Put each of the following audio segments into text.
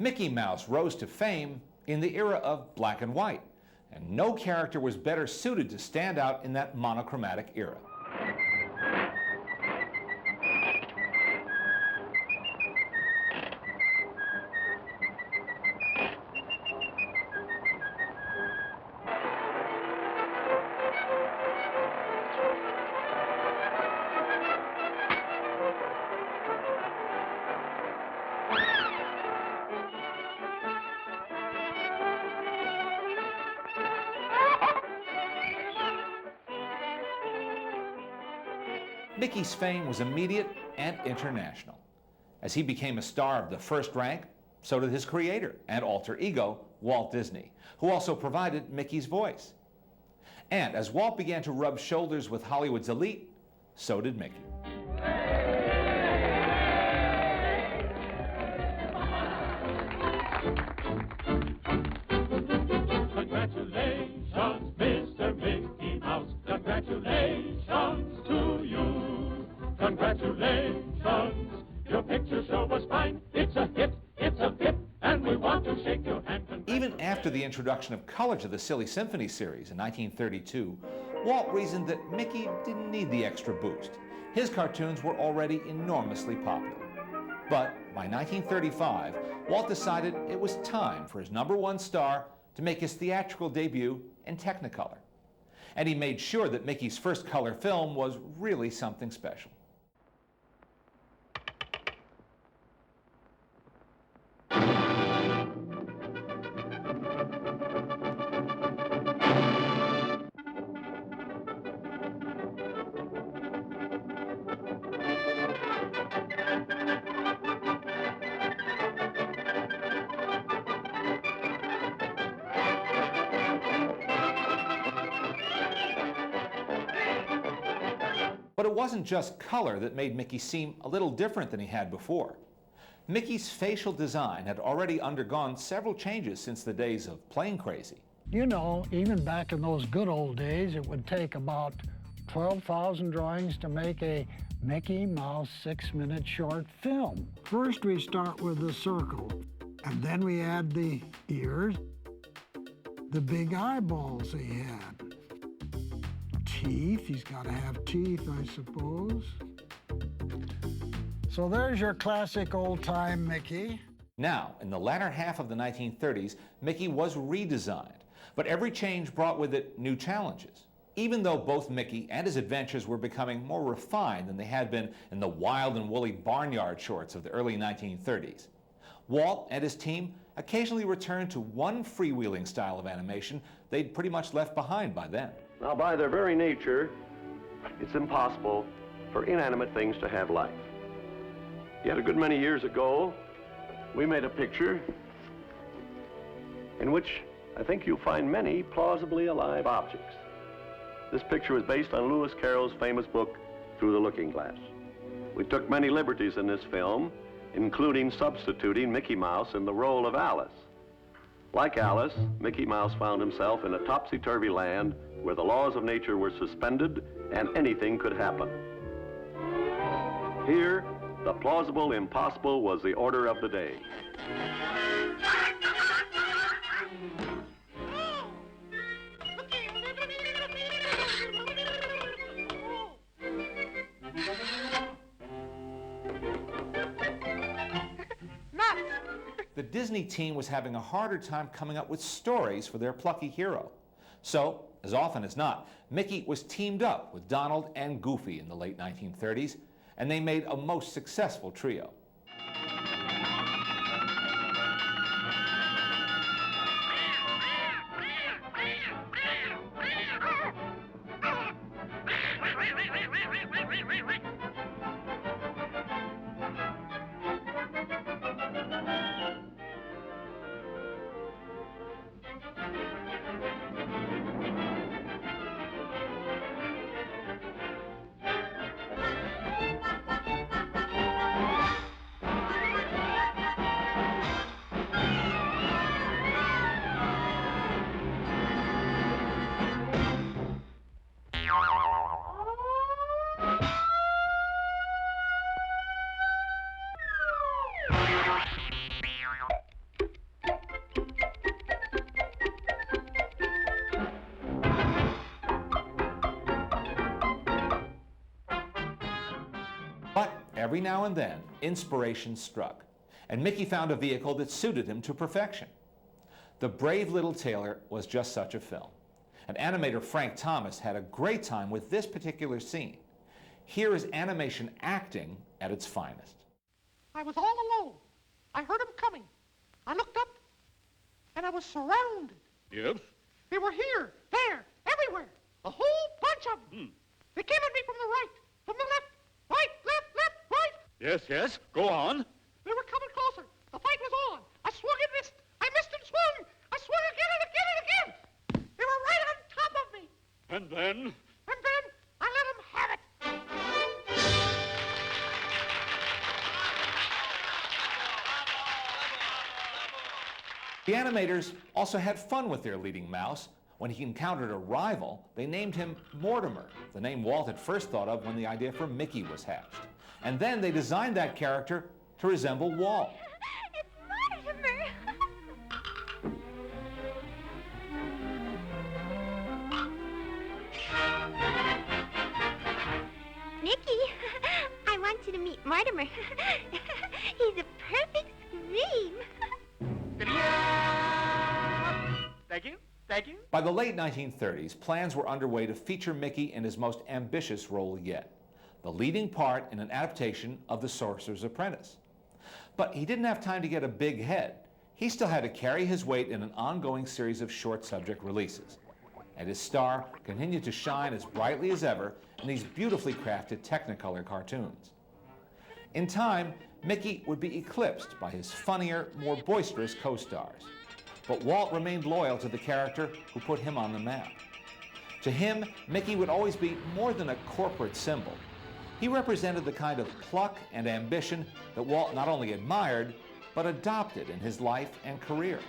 Mickey Mouse rose to fame in the era of black and white, and no character was better suited to stand out in that monochromatic era. Mickey's fame was immediate and international. As he became a star of the first rank, so did his creator and alter ego, Walt Disney, who also provided Mickey's voice. And as Walt began to rub shoulders with Hollywood's elite, so did Mickey. Congratulations, Mr. Mickey Mouse. Congratulations to you. Congratulations, your picture show was fine. It's a hit, and we want to shake your hand. Even after the introduction of color to the Silly Symphony series in 1932, Walt reasoned that Mickey didn't need the extra boost. His cartoons were already enormously popular. But by 1935, Walt decided it was time for his #1 star to make his theatrical debut in Technicolor. And he made sure that Mickey's first color film was really something special. But it wasn't just color that made Mickey seem a little different than he had before. Mickey's facial design had already undergone several changes since the days of Plane Crazy. You know, even back in those good old days, it would take about 12,000 drawings to make a Mickey Mouse 6-minute short film. First we start with the circle, and then we add the ears, the big eyeballs he had. Teeth, he's got to have teeth, I suppose. So there's your classic old-time Mickey. Now, in the latter half of the 1930s, Mickey was redesigned, but every change brought with it new challenges. Even though both Mickey and his adventures were becoming more refined than they had been in the wild and woolly barnyard shorts of the early 1930s, Walt and his team occasionally returned to one freewheeling style of animation they'd pretty much left behind by then. Now, by their very nature, it's impossible for inanimate things to have life. Yet a good many years ago, we made a picture in which I think you'll find many plausibly alive objects. This picture was based on Lewis Carroll's famous book, Through the Looking Glass. We took many liberties in this film, including substituting Mickey Mouse in the role of Alice. Like Alice, Mickey Mouse found himself in a topsy-turvy land where the laws of nature were suspended and anything could happen. Here, the plausible impossible was the order of the day. The Disney team was having a harder time coming up with stories for their plucky hero. So, as often as not, Mickey was teamed up with Donald and Goofy in the late 1930s, and they made a most successful trio. every now and then, inspiration struck, and Mickey found a vehicle that suited him to perfection. The Brave Little Tailor was just such a film. And animator Frank Thomas had a great time with this particular scene. Here is animation acting at its finest. I was all alone. I heard them coming. I looked up, and I was surrounded. Yes? They were here, there, everywhere. A whole bunch of them. They came at me from the right, from the left, right, left, left, right. Yes, yes. Go on. They were coming closer. The fight was on. I swung and missed. I missed and swung. I swung again and again and again. They were right on top of me. And then? And then I let them have it. The animators also had fun with their leading mouse. When he encountered a rival, they named him Mortimer, the name Walt had first thought of when the idea for Mickey was hatched. And then they designed that character to resemble Walt. It's Mortimer! Mickey, I want you to meet Mortimer. He's a perfect scream. Thank you. Thank you. By the late 1930s, plans were underway to feature Mickey in his most ambitious role yet, the leading part in an adaptation of The Sorcerer's Apprentice. But he didn't have time to get a big head. He still had to carry his weight in an ongoing series of short subject releases. And his star continued to shine as brightly as ever in these beautifully crafted Technicolor cartoons. In time, Mickey would be eclipsed by his funnier, more boisterous co-stars. But Walt remained loyal to the character who put him on the map. To him, Mickey would always be more than a corporate symbol. He represented the kind of pluck and ambition that Walt not only admired, but adopted in his life and career.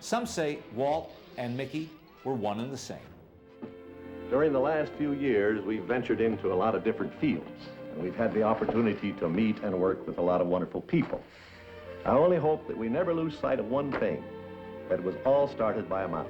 Some say Walt and Mickey were one and the same. During the last few years, we've ventured into a lot of different fields, and we've had the opportunity to meet and work with a lot of wonderful people. I only hope that we never lose sight of one thing, that it was all started by a mouse.